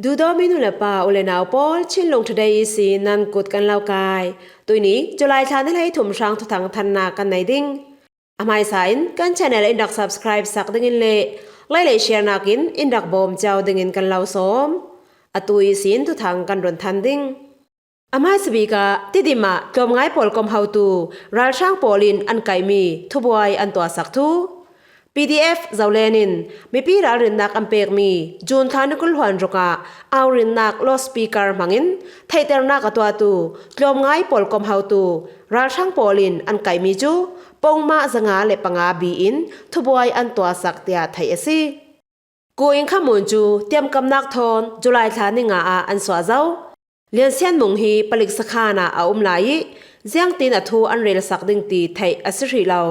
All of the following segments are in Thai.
ดูดอมินุลปาอุเลนาวปอลชินลงทะเลสีนันกุดกันเล่ากายตัวนี้จุลายชาให้ถุมช้างทุทังทันนากันในดิ้งอามายสายกันชแนลอินดัก subscribe สักดึงเล่ไล่เลยแชร์นักินอินดักบอมเจ้าดึงกันเล่าสมอตุยสีนทุทังกันรนทันดิ้งอามายสบีกาติดิมาจอมง่ายปอลกอมเฮาตูรัลช่างปอลินอันไกมีทุบวยอันตัวสักทูPDF เจ้าเลนินมีปีรารินนักอัมเปกมีจูนทานุกุลหวนรุกาเอารินนักลอสปีการ์มังินไทเตอร์นักตัวตูกลมง่ายปอลกอมเฮาตูรัลช่างปอลินอันไกมีจูปงมาสงาเลปังอาบีอินทุบวยอันตัวสักเตียไทเอซีกูอิงขมุนจูเตรียมกำนักทอนจุลายทานิงาอันสวาเจ้าเลียนเซียนมุงฮีปลิกสคานาอาไหลเจียงตีนอทูอันเรลสักดึงตีไทอสิริเรา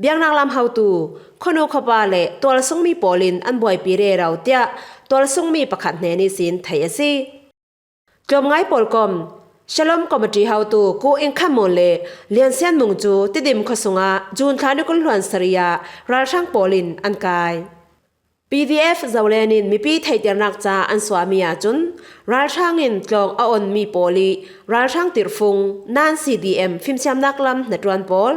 เบียงนางลำเฮาตูคนอุขบาเลตัวละสงมีปอลินอันบวยปีเรเราเตียตัวละสงมีประคัดเนนิสินไทยสิจอมง่ายปอลกอมฉลองคอมมิตี้เฮาตูกูอิงขมเลเลียนเซียนมุงจูติดิมขสุงาจูนทานุกุลหวนสริยาราช่างปอลินอันกายPDF เจ้าเลนินมีปีไทยเตียนักจาอันสวามีอาจุนราช่างอินกลองอาอนมีปอลีราช่างติรฟุงนาน CDM ฟิมเซียมนักลำในตรวนปอล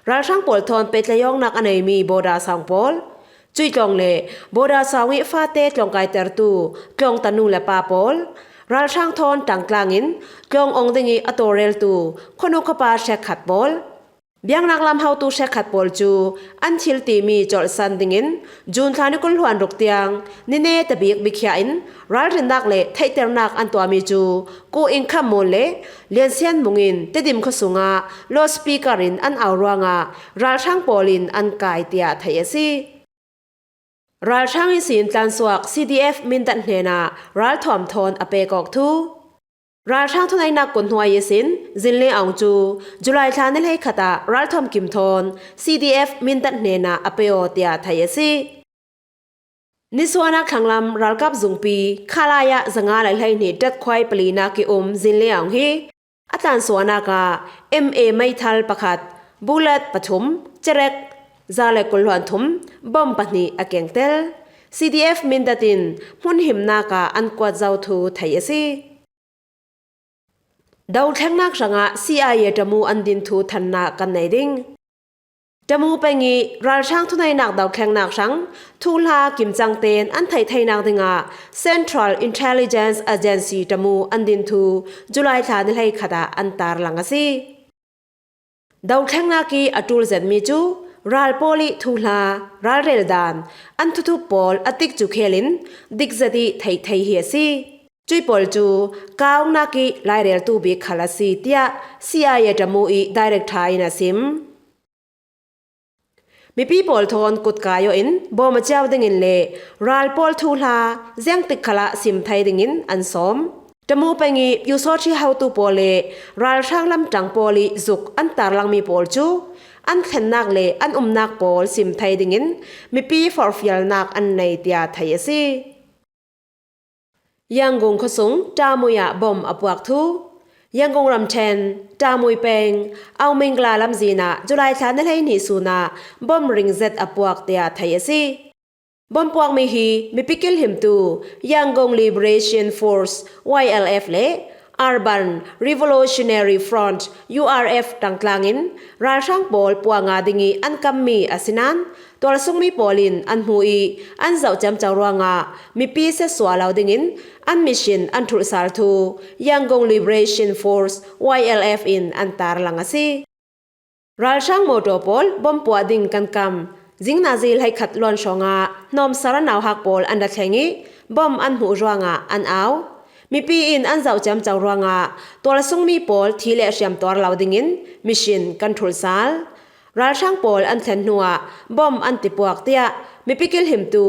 รัลช่างปอลทอนเป็ดเลยองนักอันไหนมีโบดาสังปอลจุยจงเล่โบดาสังวิฟาเตจงไกเตอร์ตูจงตันูและปาปอลรัลช่างทอนตังกลางินจงองดิงีอโตเรลตูคนอุกปาเชขัดปอลเบียงนักลำเฮาตูเชขัดปอลจูอันชิลตีมีจอลซันดิงินจูนทานุกุลหวนรุกเตียงนิเนตบีกบิขยาอินรัลรินนักเล่ไทเตอร์นักอันตัวมีจูกูอิงขมเล่เลียนเซียนมุงินเตดิมขสุงาโลสปีการินอันเอารวงารัลช่างปอลินอันกายเตียไทยซีรัลช่างอิสินตันสวก CDF มินตันเนนารัลทอมทอนอเปกอกทูรัลช่างทุนไอนักกุนหัวเยสินจินเลอองจูจุลายชาเนลให้ขตารัลทอมกิมทอน CDF มินตันเนนาอเปโอเตียไทยซีนิสวานักขังลำรัลกับจุงปีคาลายะจังอาไหลไหลเนดัดควายปลีนากิอมจินเลอองฮีอาจารย์สวานากา MA ไม่ทัลประคัดบุลเลตปฐมเจเรกซาเลกุลหวนทุมบอมปนีอเกงเตล CDF มินดัดินมุนหิมนากาอันกวาดเจ้าทูไทยซีดาวแทงนักสังอา CIA จมูอันดินทูทันนากันในดิ้งจมูเป็นงี้รัลช่างทุนายนักดาวแข่งนักสังทูลากิมจังเตนอันไทยนักดิงา Central Intelligence Agency จมูอันดินทูจุลายทานให้ขดาอันตารลังสีดาวแข่งนักกีอัตุลเซนมีจูรัลโพลีทูลารัลเรลดานอันทุปอลอติกจูเคลินดิกซดีไทยเฮียซีจุยปอลจูกาวนักกีไลเรลตูบิขลาซีเตีย CIA จมูอีไดเรกทายนาซิมมีปีปอลทอนกุดกายอินบอมาเจ้าดิงินเล่รัลปอลทูลาเจียงติกขละซิมไทยดิงินอันสมจมูเป็นงี้ยูโซชีฮาวตูปอลเล่รัลช่างลำจังปอลีจุกอันตารลังมีปอลจูอันเข็นนักเล่อันนักปอลซิมไทยดิงินมีปีฟอร์ฟิลนักอันในเตียไทยซียังกงขสุงจามุยะบอมอปวักทูยังกงรำเชนจามุยเปงเอาเมงกลาลำจีนาจุลายชาเนลให้นิสูนาบอมริงเซตอปวักเตียไทยซีบอมปวักมีฮีมีพิกิลหิมตูยังกง Liberation Force YLF เล่ Urban Revolutionary Front URF ต่างกลางอินราช่างปอลปวงอาดิงีอันกัมมีอาสินันตัวสุงมีปอลินอันหูอีอันเจ้าจำเจ้ารวงามีปีเสสวาลาวดิงินอันมิชินอันทุลสาลทูยังกง Liberation Force YLF อินอันตารลังสีรัลช่างโมโตปอลบอมปวดิงกันกำจิงนาซิลให้ขัดลวนชงานอมสารนาวหักปอลอันดัดแข่งีบอมอันหูรวงาอันเอามีปีอินอันเจ้าจำเจ้ารวงาตัวสุงมีปอลที่เลเชียมตัวลาวดิงินมิชินกันทุลสาลรัลช่างปอลอันเทนหัวบอมอันติปวกเตียมีพิกิลหิมตู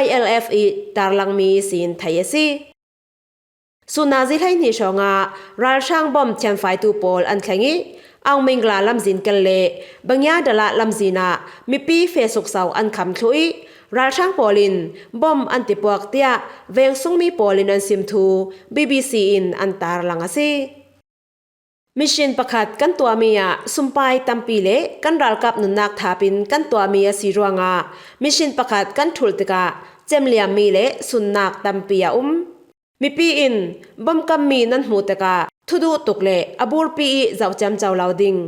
YLF อีตารลังมีสินไทยซีสุนาซิให้นิชงารัลช่างบอมเทียนไฟตูปอลอันแข่งีเอาเมงกลาลำจินกันเล่บางยาดละลำจีนามีปีเฟสุกเสาอันคำทุยรัลช่างปอลินบอมอันติปวกเตียเวงซุงมีปอลินอันซิมทู BBC อินอันตารลังซีมิชินประคัดกันตัวเมียสุมไปตัมปีเล่กันรัลกับนุนนักทาปินกันตัวเมียสีรวงามิชินประคัดกันทุลติกาเจมเลียมมีเล่สุนนักตัมปีย mi pi in bom kam mi nan hmu taka thudu tukle abur pi zau cham chaw law ding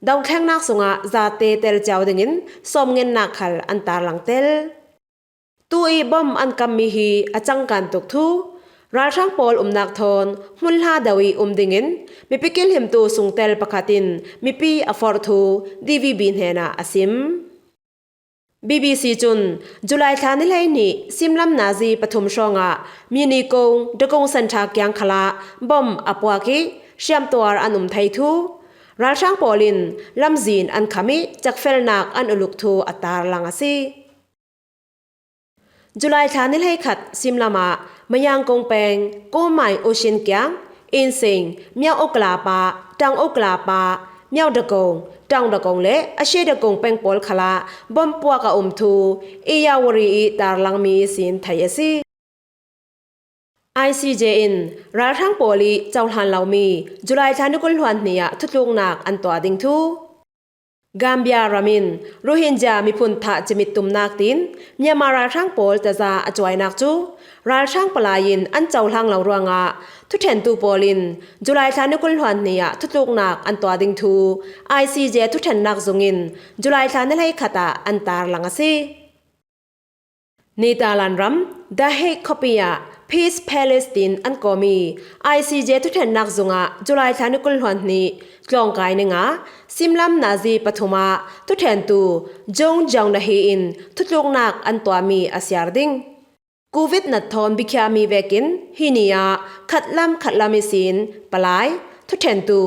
daw thleng nak sunga za te tel chaw dingin som ngen na khal an tar lang tel tui bom an kam mi hi achang kan tuk thu ral thang pol nak thon mun la dawi dingin mi pikil him tu sung tel pakhatin mi pi afor thu dvb hena asim BBC chun July thani lai ni simlam nazi pathum shonga mini kong dekong santha kyang khala bom apwa ki siam twar anum thai thu ral sang polin lamzin an khami chakfel nak an uluk thu atar lang asi July thani lai khat simlama mayang kong peng ko mai ocean kyang in sing miao okla pa tang okla pa miao dekong tang dekong le ashe dekong peng pol khala bom pwa ka thu iyawari tar lang mi sin thai asi ICJ in ral thang poli chawlhan lawmi July thani kul hwan nia thutlung nak an to ding thu Gambia ramin Rohingya mi phun tha chimit tum nak tin Myanmar thang pol ta za achwai nak chu ral thang palayin an chawlang law ruanga thu then tu polin July thani kul hwan nia thutlung nak an to ding thu ICJ thu then nak zungin July thani lai khata an tar lang ase Nitalan ram The Hague Copia Peace Palestine an komi ICJ thu then nak zunga July thani kul hwan ni klong kai ninga simlam nazi pathuma thu then tu jong jong na hi in thutlung nak an to mi asyar ding covid na thon bikhya mi vekin hinia khatlam sin palai thu then tu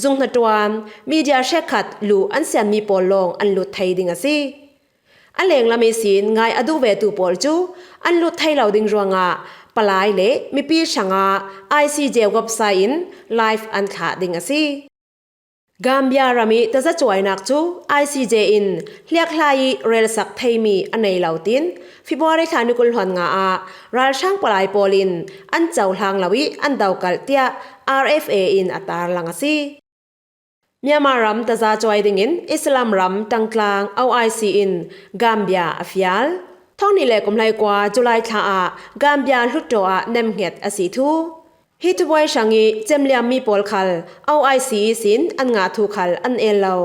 jung na twan media shekhat lu an sian mi polong an lut thai ding asi aleng lami sin ngai adu ve tu pol chu an lut thai law ding ruanga palai le mi pi sanga ICJ website in live an kha ding asi Gambia rami taza chuai nak chu ICJ in hliak hlai rel sak theimi anei lautin February thani kul hon nga a ral sang palai polin an chawhlang lawi an daukal tia RFA in atar lang asi Myanmar ram taza chuai dingin Islam ram tangtlang OIC in Gambia afial thongni le kumlai kwa July tha a Gambia hluto a nemnget asi thu Hitboy shangi chemliam mi pol khal OIC sin an nga thu khal an elo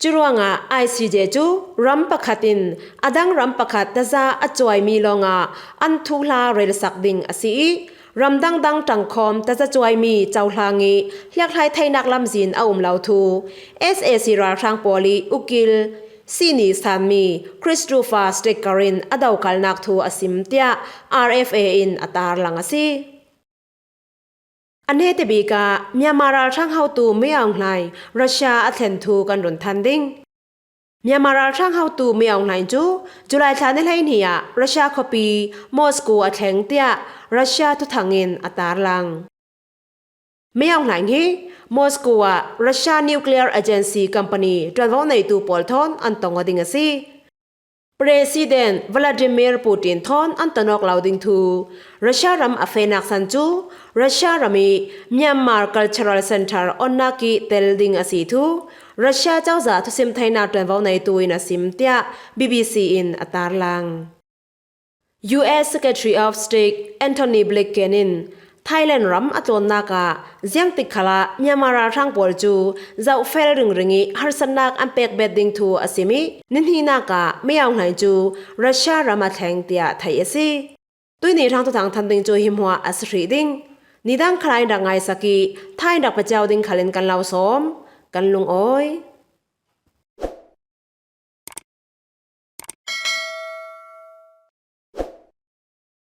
churuanga ICJ chu ram pakhatin adang ram pakhat taza achoi mi longa an thula rel sak ding asi ramdang dang tangkhom taza choi mi chawhlangi hliak hlai thainak lamjin aum lau thu SAC ra thang poli ukil sini sanmi Christopher Stekarin adaw kalnak thu asim tia RFA in atar lang asi An he te bika Myanmar thang how tu meang hlai Russia athen thu kan run thanding Myanmar thang how tu meang hlai chu July thani lai nia Russia copy Moscow atheng tia Russia thu thangin atar lang meang hlai hi Moscow Russia Nuclear Agency Company travel nei tu pol thon an tong ading asi President Vladimir Putin thon antanok lauding thu Russia ram afenak sanchu Russia rami Myanmar Cultural Center onnaki telding asi thu Russia chawza thu sim thaina travel nei tu in asim tia BBC in atarlang US Secretary of State Antony Blinken in Thailand ram atlon naka ziang tikhala Myanmar thang pol chu zau fel ringi harsanak ampek bedding thu asimi ninhi naka meyaung hlai chu Russia rama theng tia thai asi tuini thang tu thang thanding chu himhwa asri ding nidang khlai dangai saki thai dak pachau ding khalen kan lau som kan lung oi